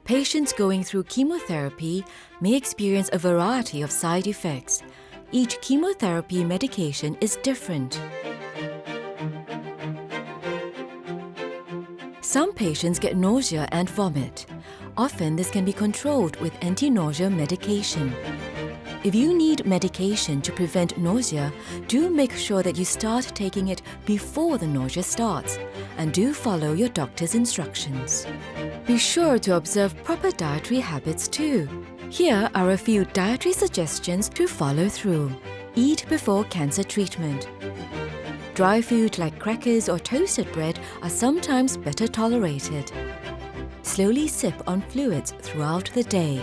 Patients going through chemotherapy may experience a variety of side effects. Each chemotherapy medication is different. Some patients get nausea and vomit. Often this can be controlled with anti-nausea medication. If you need medication to prevent nausea, do make sure that you start taking it before the nausea starts, and do follow your doctor's instructions. Be sure to observe proper dietary habits too. Here are a few dietary suggestions to follow through. Eat before cancer treatment. Dry food like crackers or toasted bread are sometimes better tolerated. Slowly sip on fluids throughout the day.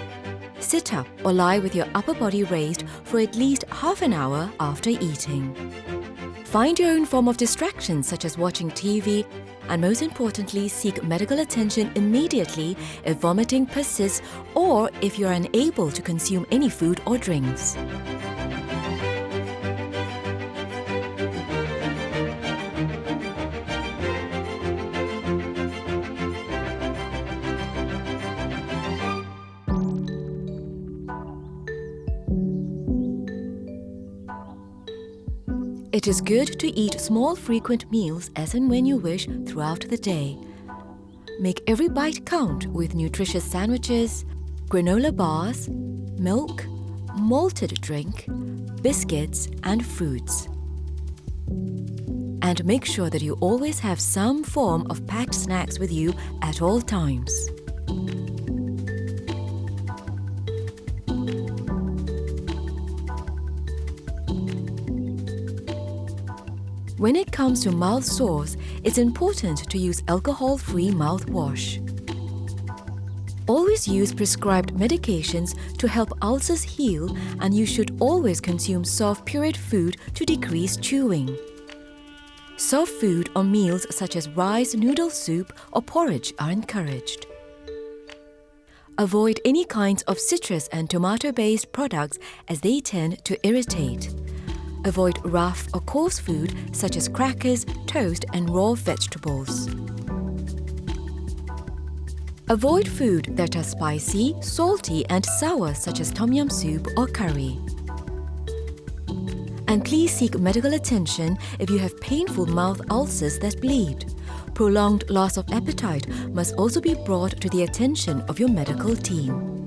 Sit up or lie with your upper body raised for at least half an hour after eating. Find your own form of distraction such as watching TV, and most importantly, seek medical attention immediately if vomiting persists or if you are unable to consume any food or drinks. It is good to eat small frequent meals as and when you wish throughout the day. Make every bite count with nutritious sandwiches, granola bars, milk, malted drink, biscuits and fruits. And make sure that you always have some form of packed snacks with you at all times. When it comes to mouth sores, it's important to use alcohol-free mouthwash. Always use prescribed medications to help ulcers heal, and you should always consume soft pureed food to decrease chewing. Soft food or meals such as rice noodle soup or porridge are encouraged. Avoid any kinds of citrus and tomato-based products as they tend to irritate. Avoid rough or coarse food such as crackers, toast, and raw vegetables. Avoid food that are spicy, salty, and sour such as tom yum soup or curry. And please seek medical attention if you have painful mouth ulcers that bleed. Prolonged loss of appetite must also be brought to the attention of your medical team.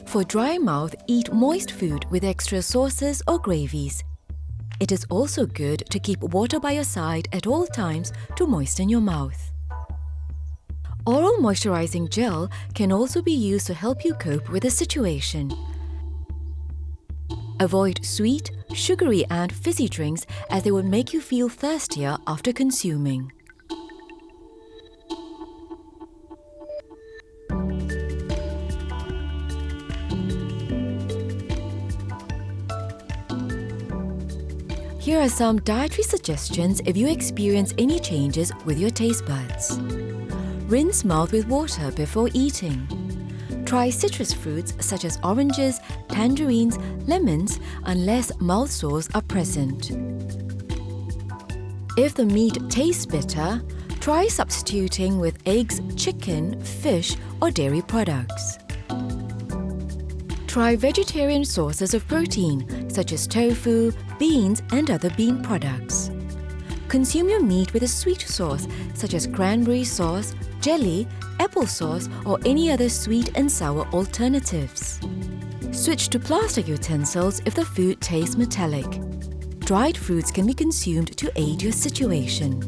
For dry mouth, eat moist food with extra sauces or gravies. It is also good to keep water by your side at all times to moisten your mouth. Oral moisturizing gel can also be used to help you cope with the situation. Avoid sweet, sugary and fizzy drinks as they will make you feel thirstier after consuming. Here are some dietary suggestions if you experience any changes with your taste buds. Rinse mouth with water before eating. Try citrus fruits such as oranges, tangerines, lemons, unless mouth sores are present. If the meat tastes bitter, try substituting with eggs, chicken, fish, or dairy products. Try vegetarian sources of protein, such as tofu, beans, and other bean products. Consume your meat with a sweet sauce, such as cranberry sauce, jelly, applesauce, or any other sweet and sour alternatives. Switch to plastic utensils if the food tastes metallic. Dried fruits can be consumed to aid your situation.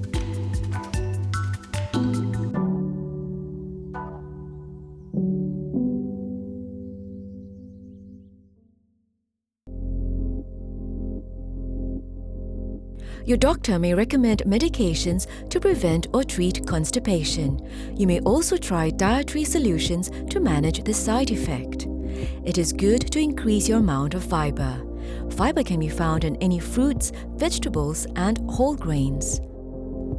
Your doctor may recommend medications to prevent or treat constipation. You may also try dietary solutions to manage the side effect. It is good to increase your amount of fiber. Fiber can be found in any fruits, vegetables, and whole grains.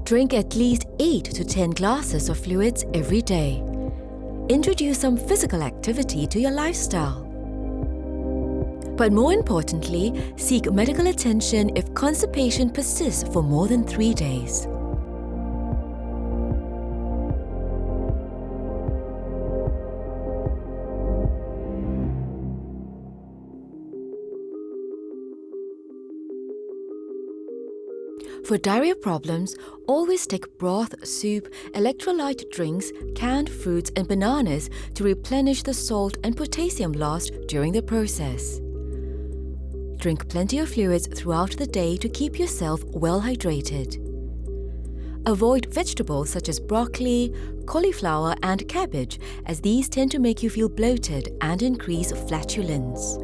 Drink at least 8 to 10 glasses of fluids every day. Introduce some physical activity to your lifestyle. But more importantly, seek medical attention if constipation persists for more than 3 days. For diarrhea problems, always take broth, soup, electrolyte drinks, canned fruits and bananas to replenish the salt and potassium lost during the process. Drink plenty of fluids throughout the day to keep yourself well hydrated. Avoid vegetables such as broccoli, cauliflower and cabbage, as these tend to make you feel bloated and increase flatulence.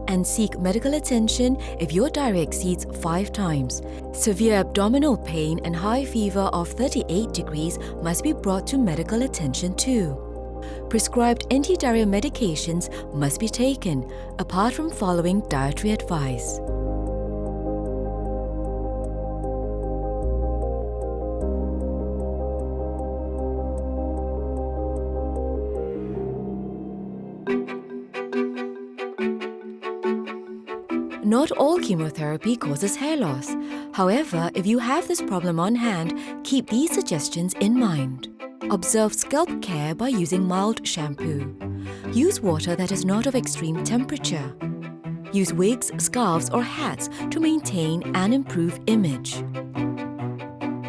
And seek medical attention if your diarrhea exceeds 5 times. Severe abdominal pain and high fever of 38 degrees must be brought to medical attention too. Prescribed anti-diarrhea medications must be taken, apart from following dietary advice. Not all chemotherapy causes hair loss. However, if you have this problem on hand, keep these suggestions in mind. Observe scalp care by using mild shampoo. Use water that is not of extreme temperature. Use wigs, scarves or hats to maintain and improve image.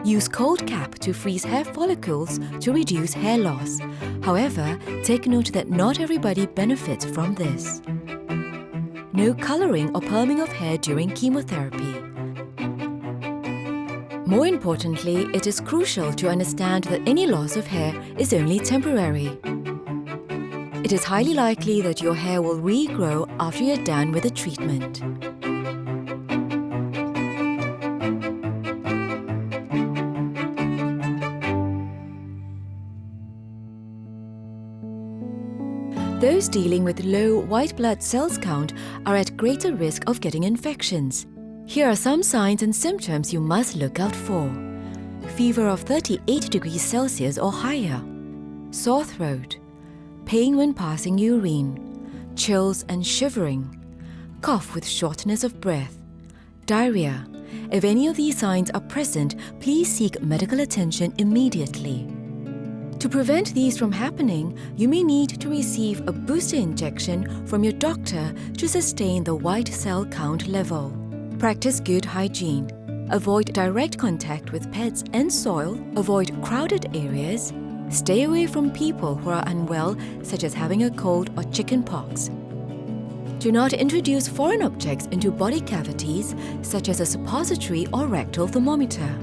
Use cold cap to freeze hair follicles to reduce hair loss. However, take note that not everybody benefits from this. No coloring or perming of hair during chemotherapy. More importantly, it is crucial to understand that any loss of hair is only temporary. It is highly likely that your hair will regrow after you're done with the treatment. Those dealing with low white blood cells count are at greater risk of getting infections. Here are some signs and symptoms you must look out for. Fever of 38 degrees Celsius or higher, sore throat, pain when passing urine, chills and shivering, cough with shortness of breath, diarrhea. If any of these signs are present, please seek medical attention immediately. To prevent these from happening, you may need to receive a booster injection from your doctor to sustain the white cell count level. Practice good hygiene. Avoid direct contact with pets and soil. Avoid crowded areas. Stay away from people who are unwell, such as having a cold or chicken pox. Do not introduce foreign objects into body cavities, such as a suppository or rectal thermometer.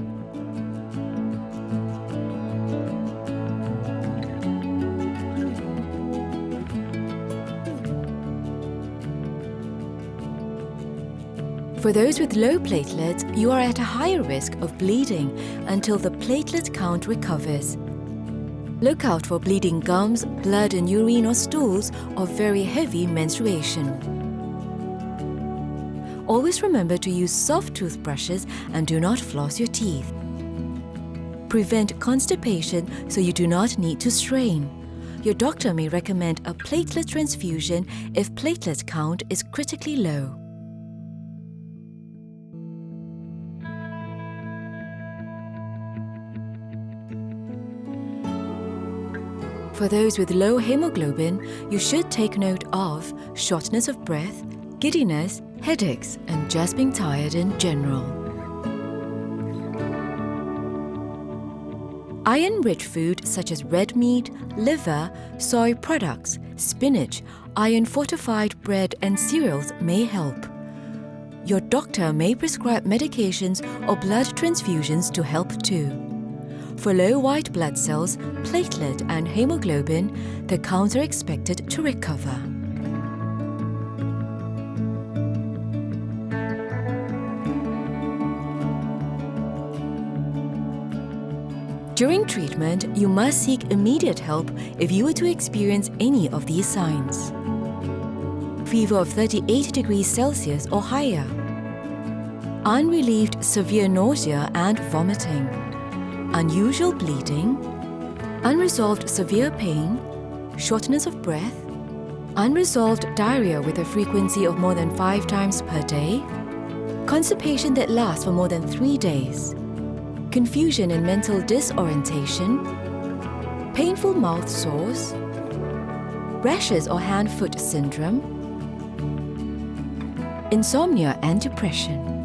For those with low platelets, you are at a higher risk of bleeding until the platelet count recovers. Look out for bleeding gums, blood in urine or stools, or very heavy menstruation. Always remember to use soft toothbrushes and do not floss your teeth. Prevent constipation so you do not need to strain. Your doctor may recommend a platelet transfusion if platelet count is critically low. For those with low hemoglobin, you should take note of shortness of breath, giddiness, headaches, and just being tired in general. Iron-rich food such as red meat, liver, soy products, spinach, iron-fortified bread and cereals may help. Your doctor may prescribe medications or blood transfusions to help too. For low white blood cells, platelet and hemoglobin, the counts are expected to recover. During treatment, you must seek immediate help if you were to experience any of these signs. Fever of 38 degrees Celsius or higher. Unrelieved severe nausea and vomiting. Unusual bleeding, unresolved severe pain, shortness of breath, unresolved diarrhea with a frequency of more than 5 times per day, constipation that lasts for more than 3 days, confusion and mental disorientation, painful mouth sores, rashes or hand-foot syndrome, insomnia and depression.